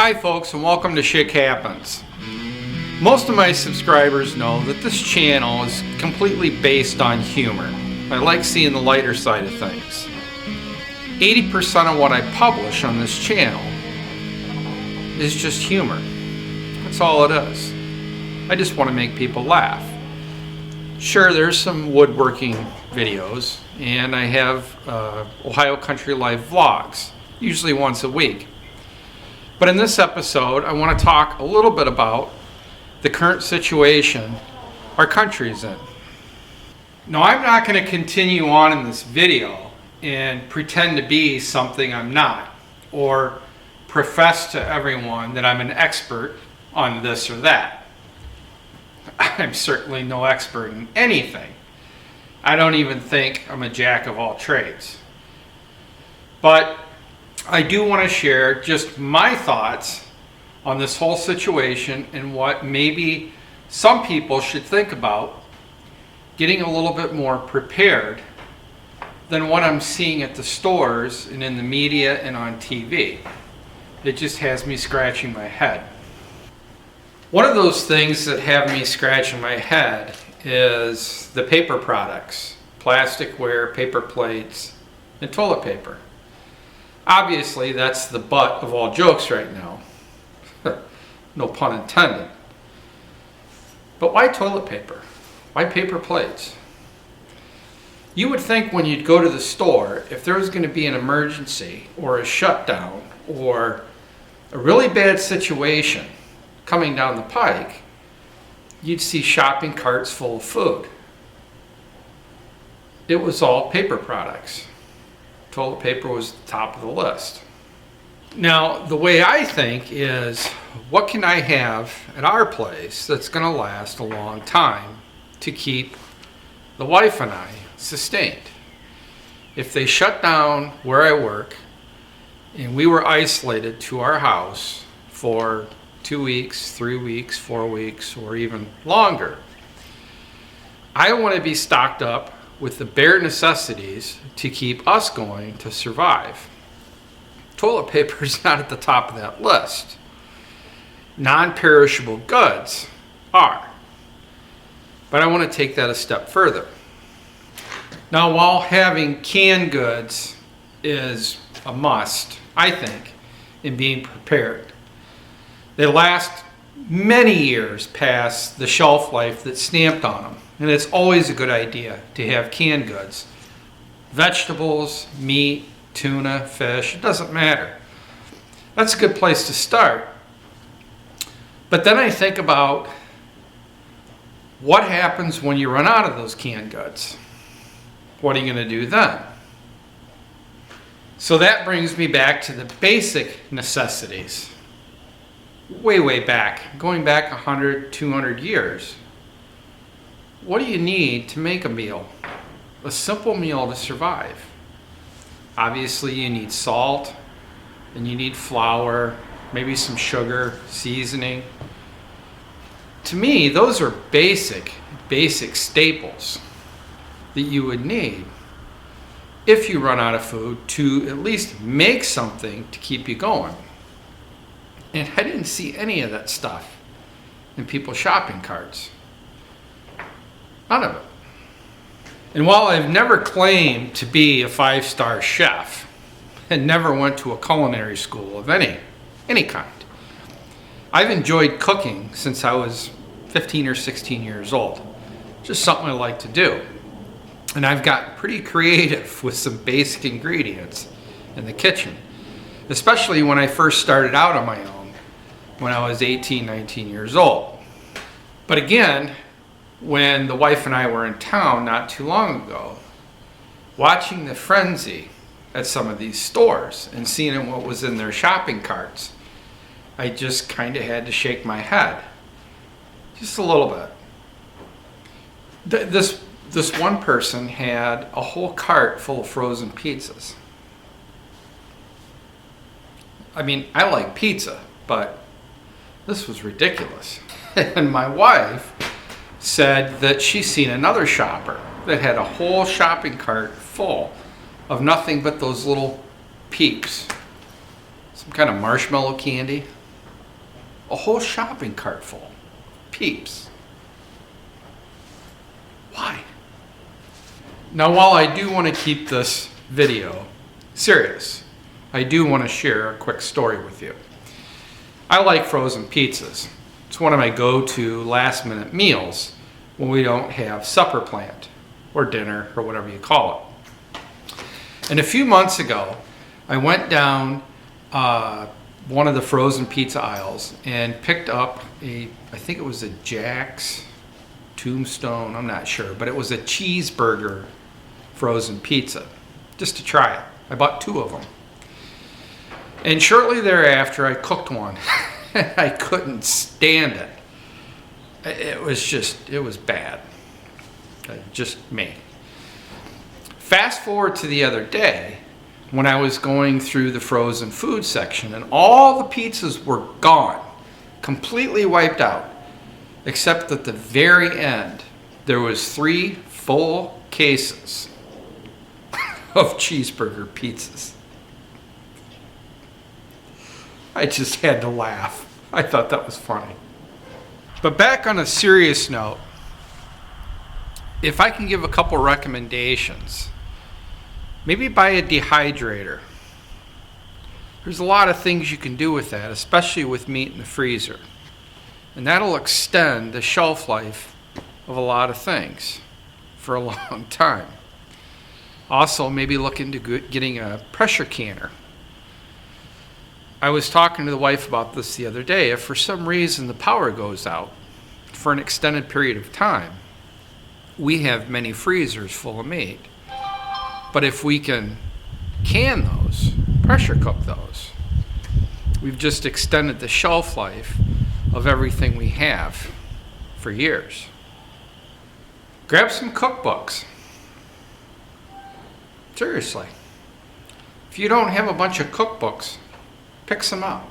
Hi folks, and welcome to Schick Happens. Most of my subscribers know that this channel is completely based on humor. I like seeing the lighter side of things. 80% of what I publish on this channel is just humor. That's all it is. I just want to make people laugh. Sure, there's some woodworking videos, and I have Ohio Country Life vlogs, usually once a week. But in this episode, I want to talk a little bit about the current situation our country is in. Now, I'm not going to continue on in this video and pretend to be something I'm not, or profess to everyone that I'm an expert on this or that. I'm certainly no expert in anything. I don't even think I'm a jack of all trades. But I do want to share just my thoughts on this whole situation and what maybe some people should think about getting a little bit more prepared than what I'm seeing at the stores and in the media and on TV. It just has me scratching my head. One of those things that have me scratching my head is the paper products, plasticware, paper plates, and toilet paper. Obviously, that's the butt of all jokes right now. No pun intended. But why toilet paper? Why paper plates? You would think when you'd go to the store, if there was going to be an emergency or a shutdown or a really bad situation coming down the pike, you'd see shopping carts full of food. It was all paper products. Toilet paper was the top of the list. Now, the way I think is, what can I have at our place that's going to last a long time to keep the wife and I sustained? If they shut down where I work and we were isolated to our house for 2 weeks, 3 weeks, 4 weeks, or even longer, I want to be stocked up with the bare necessities to keep us going to survive. Toilet paper is not at the top of that list. Non-perishable goods are. But I want to take that a step further. Now, while having canned goods is a must, I think, in being prepared, they last many years past the shelf life that's stamped on them. And it's always a good idea to have canned goods. Vegetables, meat, tuna, fish, it doesn't matter. That's a good place to start. But then I think about what happens when you run out of those canned goods. What are you going to do then? So that brings me back to the basic necessities. Way back, going back 100, 200 years. What do you need to make a meal? A simple meal to survive. Obviously, you need salt, and you need flour, maybe some sugar, seasoning. To me, those are basic staples that you would need if you run out of food to at least make something to keep you going. And I didn't see any of that stuff in people's shopping carts. None of it. And while I've never claimed to be a 5-star chef and never went to a culinary school of any kind, I've enjoyed cooking since I was 15 or 16 years old. Just something I like to do. And I've gotten pretty creative with some basic ingredients in the kitchen, especially when I first started out on my own when I was 18, 19 years old. But again, when the wife and I were in town not too long ago, watching the frenzy at some of these stores and seeing what was in their shopping carts, I just kind of had to shake my head. Just a little bit. This one person had a whole cart full of frozen pizzas. I mean, I like pizza, but this was ridiculous. And my wife said that she's seen another shopper that had a whole shopping cart full of nothing but those little peeps. Some kind of marshmallow candy. A whole shopping cart full. Peeps. Why? Now, while I do want to keep this video serious, I do want to share a quick story with you. I like frozen pizzas. It's one of my go-to last-minute meals when we don't have supper planned, or dinner, or whatever you call it. And a few months ago, I went down one of the frozen pizza aisles and picked up I think it was a Jack's Tombstone, I'm not sure, but it was a cheeseburger frozen pizza, just to try it. I bought 2 of them. And shortly thereafter, I cooked one. I couldn't stand it. It was bad. Just me. Fast forward to the other day, when I was going through the frozen food section, and all the pizzas were gone, completely wiped out, except at the very end, there was 3 full cases of cheeseburger pizzas. I just had to laugh. I thought that was funny. But back on a serious note, if I can give a couple recommendations, maybe buy a dehydrator. There's a lot of things you can do with that, especially with meat in the freezer. And that'll extend the shelf life of a lot of things for a long time. Also, maybe look into getting a pressure canner. I was talking to the wife about this the other day. If for some reason the power goes out for an extended period of time, we have many freezers full of meat. But if we can can those, pressure cook those, we've just extended the shelf life of everything we have for years. Grab some cookbooks. Seriously. If you don't have a bunch of cookbooks, pick some up.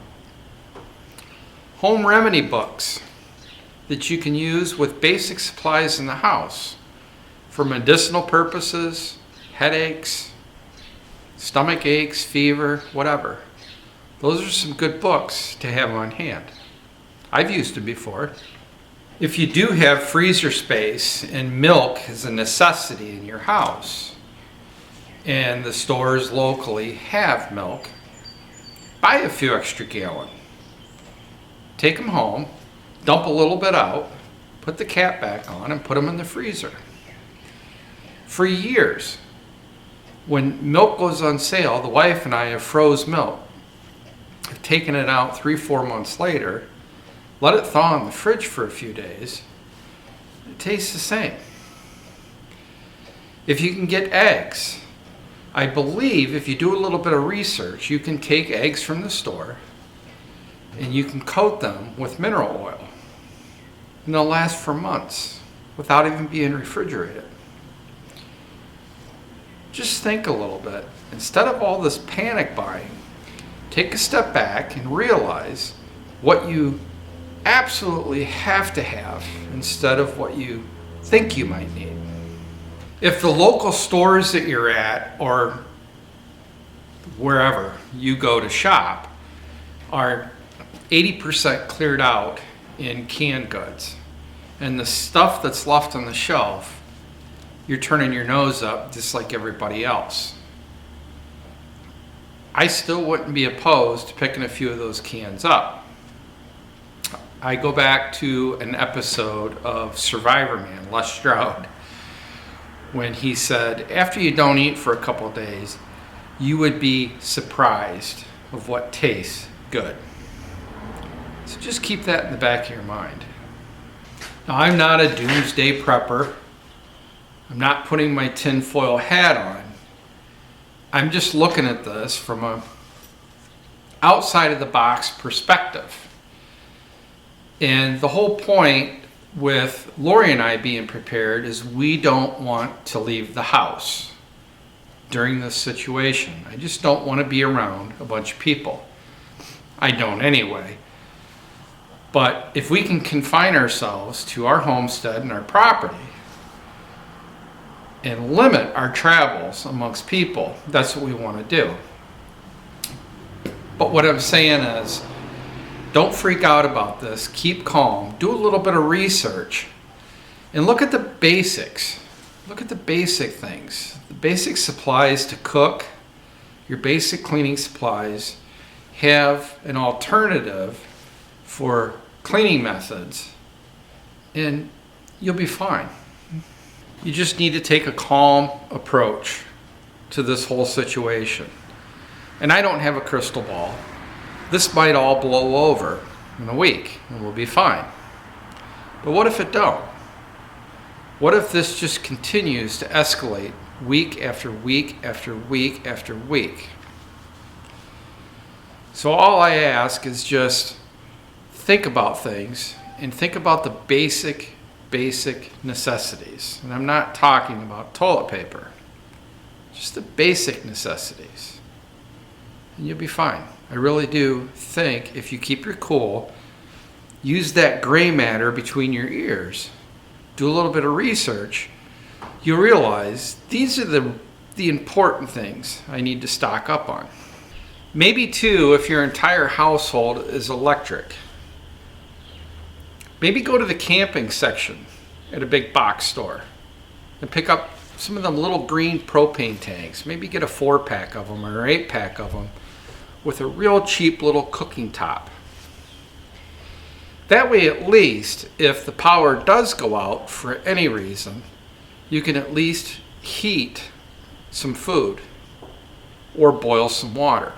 Home remedy books that you can use with basic supplies in the house for medicinal purposes, headaches, stomach aches, fever, whatever. Those are some good books to have on hand. I've used them before. If you do have freezer space and milk is a necessity in your house, and the stores locally have milk, buy a few extra gallon. Take them home, dump a little bit out, put the cap back on, and put them in the freezer. For years, when milk goes on sale, the wife and I have froze milk. I've taken it out 3-4 months later, let it thaw in the fridge for a few days. It tastes the same. If you can get eggs, I believe if you do a little bit of research, you can take eggs from the store and you can coat them with mineral oil. And they'll last for months without even being refrigerated. Just think a little bit. Instead of all this panic buying, take a step back and realize what you absolutely have to have instead of what you think you might need. If the local stores that you're at or wherever you go to shop are 80% cleared out in canned goods, and the stuff that's left on the shelf, you're turning your nose up just like everybody else, I still wouldn't be opposed to picking a few of those cans up. I go back to an episode of Survivor Man, Les Stroud, when he said, after you don't eat for a couple of days, you would be surprised of what tastes good. So just keep that in the back of your mind. Now, I'm not a doomsday prepper. I'm not putting my tinfoil hat on. I'm just looking at this from a outside of the box perspective. And the whole point with Lori and I being prepared is we don't want to leave the house during this situation. I just don't want to be around a bunch of people. I don't anyway. But if we can confine ourselves to our homestead and our property and limit our travels amongst people, that's what we want to do. But what I'm saying is, Don't freak out about this. Keep calm. Do a little bit of research. And look at the basics. Look at the basic things. The basic supplies to cook, your basic cleaning supplies, have an alternative for cleaning methods, and you'll be fine. You just need to take a calm approach to this whole situation. And I don't have a crystal ball. This might all blow over in a week and we'll be fine. But what if it don't? What if this just continues to escalate week after week after week after week? So all I ask is just think about things and think about the basic necessities. And I'm not talking about toilet paper, just the basic necessities. And you'll be fine. I really do think if you keep your cool, use that gray matter between your ears, do a little bit of research, you'll realize these are the important things I need to stock up on. Maybe too, if your entire household is electric, maybe go to the camping section at a big box store and pick up some of them little green propane tanks. Maybe get a 4-pack of them or an 8-pack of them with a real cheap little cooking top. That way, at least, if the power does go out for any reason, you can at least heat some food or boil some water.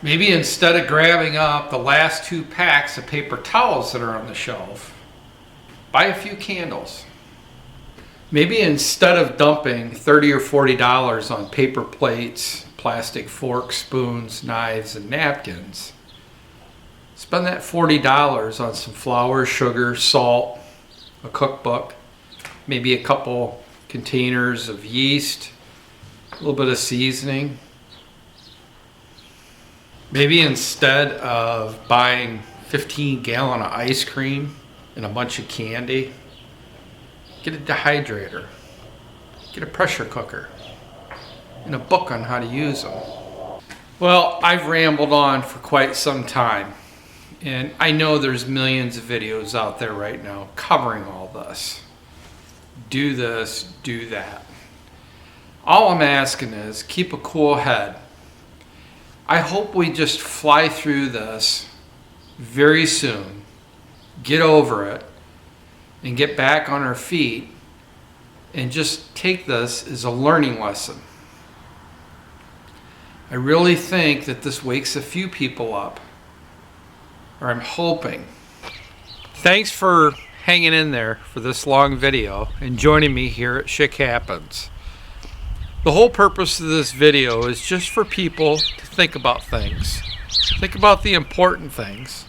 Maybe instead of grabbing up the last 2 packs of paper towels that are on the shelf, buy a few candles. Maybe instead of dumping $30 or $40 on paper plates, plastic forks, spoons, knives, and napkins, spend that $40 on some flour, sugar, salt, a cookbook, maybe a couple containers of yeast, a little bit of seasoning. Maybe instead of buying 15-gallon of ice cream and a bunch of candy, get a dehydrator, get a pressure cooker, and a book on how to use them. Well, I've rambled on for quite some time, and I know there's millions of videos out there right now covering all this. Do this, do that. All I'm asking is keep a cool head. I hope we just fly through this very soon, get over it, and get back on our feet and just take this as a learning lesson. I really think that this wakes a few people up, or I'm hoping. Thanks for hanging in there for this long video and joining me here at Schick Happens. The whole purpose of this video is just for people to think about things. Think about the important things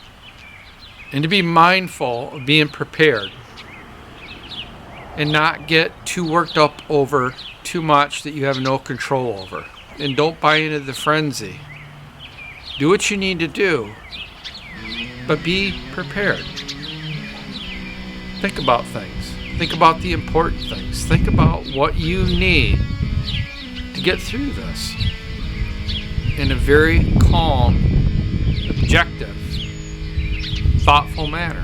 and to be mindful of being prepared and not get too worked up over too much that you have no control over. And don't buy into the frenzy. Do what you need to do, but be prepared. Think about things. Think about the important things. Think about what you need to get through this in a very calm, objective, thoughtful manner.